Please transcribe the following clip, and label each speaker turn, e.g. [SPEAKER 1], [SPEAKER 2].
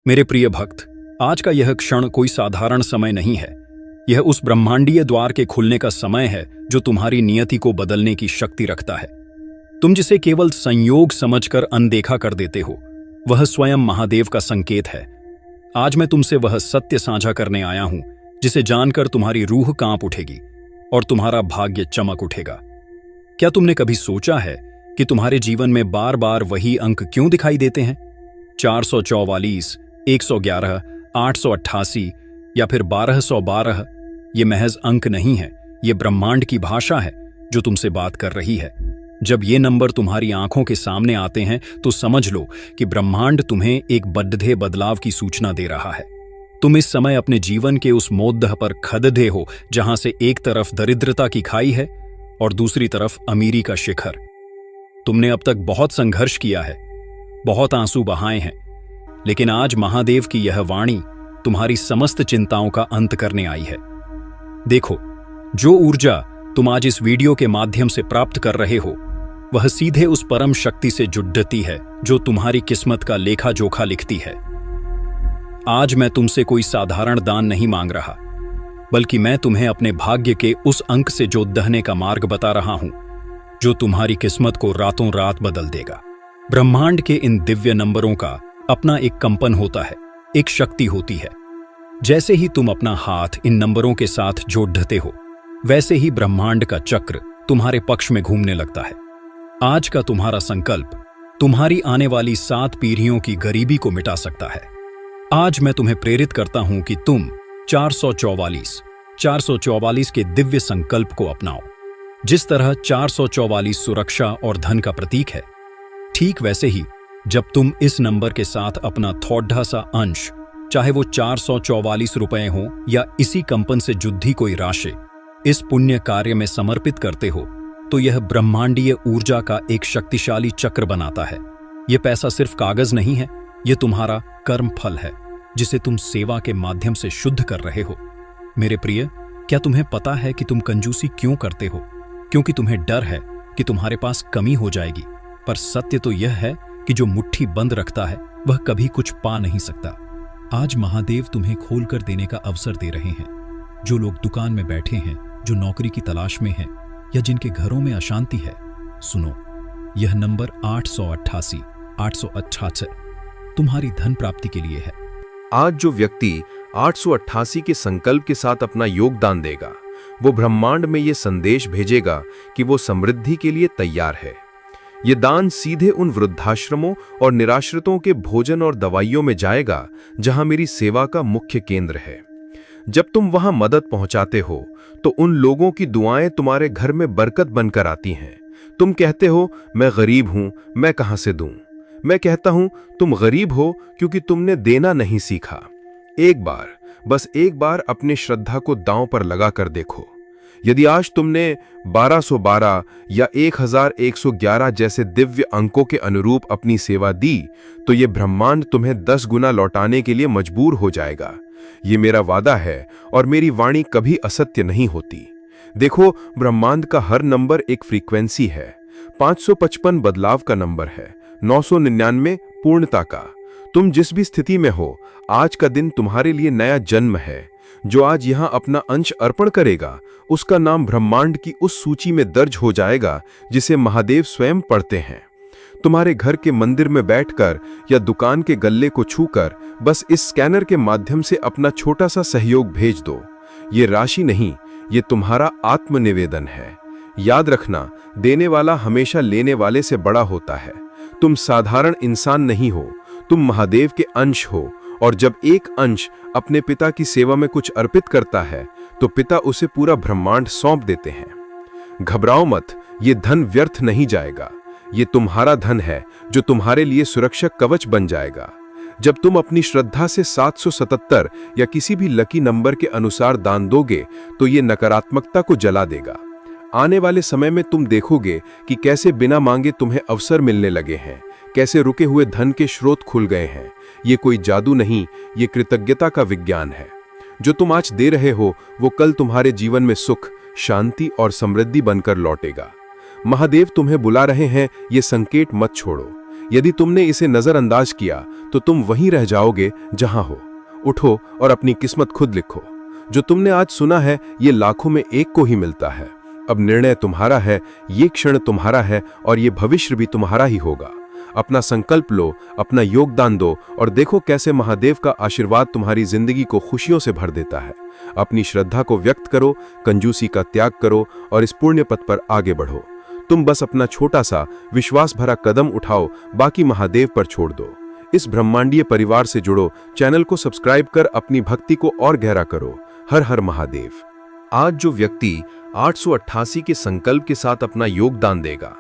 [SPEAKER 1] मेरे प्रिय भक्त, आज का यह क्षण कोई साधारण समय नहीं है। यह उस ब्रह्मांडीय द्वार के खुलने का समय है जो तुम्हारी नियति को बदलने की शक्ति रखता है। तुम जिसे केवल संयोग समझकर अनदेखा कर देते हो, वह स्वयं महादेव का संकेत है। आज मैं तुमसे वह सत्य साझा करने आया हूं जिसे जानकर तुम्हारी रूह कांप उठेगी और तुम्हारा भाग्य चमक उठेगा। क्या तुमने कभी सोचा है कि तुम्हारे जीवन में बार बार वही अंक क्यों दिखाई देते हैं? 444, 111, 888 या फिर 1212 ये महज अंक नहीं है, ये ब्रह्मांड की भाषा है जो तुमसे बात कर रही है। जब ये नंबर तुम्हारी आंखों के सामने आते हैं तो समझ लो कि ब्रह्मांड तुम्हें एक बड्ढे बदलाव की सूचना दे रहा है। तुम इस समय अपने जीवन के उस मोद्दह पर खददे हो जहां से एक तरफ दरिद्रता की खाई है और दूसरी तरफ अमीरी का शिखर। तुमने अब तक बहुत संघर्ष किया है, बहुत आंसू बहाए हैं, लेकिन आज महादेव की यह वाणी तुम्हारी समस्त चिंताओं का अंत करने आई है। देखो, जो ऊर्जा तुम आज इस वीडियो के माध्यम से प्राप्त कर रहे हो, वह सीधे उस परम शक्ति से जुड़ती है जो तुम्हारी किस्मत का लेखा जोखा लिखती है। आज मैं तुमसे कोई साधारण दान नहीं मांग रहा, बल्कि मैं तुम्हें अपने भाग्य के उस अंक से जोतने का मार्ग बता रहा हूं जो तुम्हारी किस्मत को रातों रात बदल देगा। ब्रह्मांड के इन दिव्य नंबरों का अपना एक कंपन होता है, एक शक्ति होती है। जैसे ही तुम अपना हाथ इन नंबरों के साथ जोड़ते हो, वैसे ही ब्रह्मांड का चक्र तुम्हारे पक्ष में घूमने लगता है। आज का तुम्हारा संकल्प तुम्हारी आने वाली 7 पीढ़ियों की गरीबी को मिटा सकता है। आज मैं तुम्हें प्रेरित करता हूं कि तुम 444 के दिव्य संकल्प को अपनाओ। जिस तरह 444 सुरक्षा और धन का प्रतीक है, ठीक वैसे ही जब तुम इस नंबर के साथ अपना थोड़ा सा अंश, चाहे वो 444 रुपए हो या इसी कंपन से जुड़ी कोई राशि, इस पुण्य कार्य में समर्पित करते हो, तो यह ब्रह्मांडीय ऊर्जा का एक शक्तिशाली चक्र बनाता है। यह पैसा सिर्फ कागज नहीं है, यह तुम्हारा कर्म फल है जिसे तुम सेवा के माध्यम से शुद्ध कर रहे हो। मेरे प्रिय, क्या तुम्हें पता है कि तुम कंजूसी क्यों करते हो? क्योंकि तुम्हें डर है कि तुम्हारे पास कमी हो जाएगी। पर सत्य तो यह है कि जो मुट्ठी बंद रखता है वह कभी कुछ पा नहीं सकता। आज महादेव तुम्हें खोलकर देने का अवसर दे रहे हैं। जो लोग दुकान में बैठे हैं, जो नौकरी की तलाश में हैं या जिनके घरों में अशांति है, सुनो, यह नंबर 888 तुम्हारी धन प्राप्ति के लिए है।
[SPEAKER 2] आज जो व्यक्ति 888 के संकल्प के साथ अपना योगदान देगा, वो ब्रह्मांड में ये संदेश भेजेगा कि वो समृद्धि के लिए तैयार है। ये दान सीधे उन वृद्धाश्रमों और निराश्रितों के भोजन और दवाइयों में जाएगा जहां मेरी सेवा का मुख्य केंद्र है। जब तुम वहां मदद पहुंचाते हो तो उन लोगों की दुआएं तुम्हारे घर में बरकत बनकर आती हैं। तुम कहते हो, मैं गरीब हूं, मैं कहां से दूं? मैं कहता हूं, तुम गरीब हो क्योंकि तुमने देना नहीं सीखा। एक बार, बस एक बार अपनी श्रद्धा को दांव पर लगा कर देखो। यदि आज तुमने 1212 या 1111 जैसे दिव्य अंकों के अनुरूप अपनी सेवा दी, तो ये ब्रह्मांड तुम्हें 10 गुना लौटाने के लिए मजबूर हो जाएगा। ये मेरा वादा है और मेरी वाणी कभी असत्य नहीं होती। देखो, ब्रह्मांड का हर नंबर एक फ्रीक्वेंसी है। 555 बदलाव का नंबर है, 999 पूर्णता का। तुम जिस भी स्थिति में हो, आज का दिन तुम्हारे लिए नया जन्म है। जो आज यहां अपना अंश अर्पण करेगा, उसका नाम ब्रह्मांड की उस सूची में दर्ज हो जाएगा जिसे महादेव स्वयं पढ़ते हैं। तुम्हारे घर के मंदिर में बैठकर या दुकान के गल्ले को छूकर बस इस स्कैनर के माध्यम से अपना छोटा सा सहयोग भेज दो। ये राशि नहीं, ये तुम्हारा आत्मनिवेदन है। याद रखना, देने वाला हमेशा लेने वाले से बड़ा होता है। तुम साधारण इंसान नहीं हो, तुम महादेव के अंश हो। और जब एक अंश अपने पिता की सेवा में कुछ अर्पित करता है, तो पिता उसे पूरा ब्रह्मांड सौंप देते हैं। घबराओ मत, ये धन व्यर्थ नहीं जाएगा। ये तुम्हारा धन है जो तुम्हारे लिए सुरक्षा कवच बन जाएगा। जब तुम अपनी श्रद्धा से 777 या किसी भी लकी नंबर के अनुसार दान दोगे, तो ये नकारात्मकता को जला देगा। आने वाले समय में तुम देखोगे कि कैसे बिना मांगे तुम्हें अवसर मिलने लगे हैं, कैसे रुके हुए धन के स्रोत खुल गए हैं। ये कोई जादू नहीं, ये कृतज्ञता का विज्ञान है। जो तुम आज दे रहे हो, वो कल तुम्हारे जीवन में सुख, शांति और समृद्धि बनकर लौटेगा। महादेव तुम्हें बुला रहे हैं, ये संकेत मत छोड़ो। यदि तुमने इसे नजरअंदाज किया तो तुम वहीं रह जाओगे जहां हो। उठो और अपनी किस्मत खुद लिखो। जो तुमने आज सुना है ये लाखों में एक को ही मिलता है। अब निर्णय तुम्हारा है, ये क्षण तुम्हारा है और ये भविष्य भी तुम्हारा ही होगा। अपना संकल्प लो, अपना योगदान दो और देखो कैसे महादेव का आशीर्वाद तुम्हारी जिंदगी को खुशियों से भर देता है। अपनी श्रद्धा को व्यक्त करो, कंजूसी का त्याग करो और इस पुण्य पथ पर आगे बढ़ो। तुम बस अपना छोटा सा विश्वास भरा कदम उठाओ, बाकी महादेव पर छोड़ दो। इस ब्रह्मांडीय परिवार से जुड़ो, चैनल को सब्सक्राइब कर अपनी भक्ति को और गहरा करो। हर हर महादेव। आज जो व्यक्ति 888 के संकल्प के साथ अपना योगदान देगा,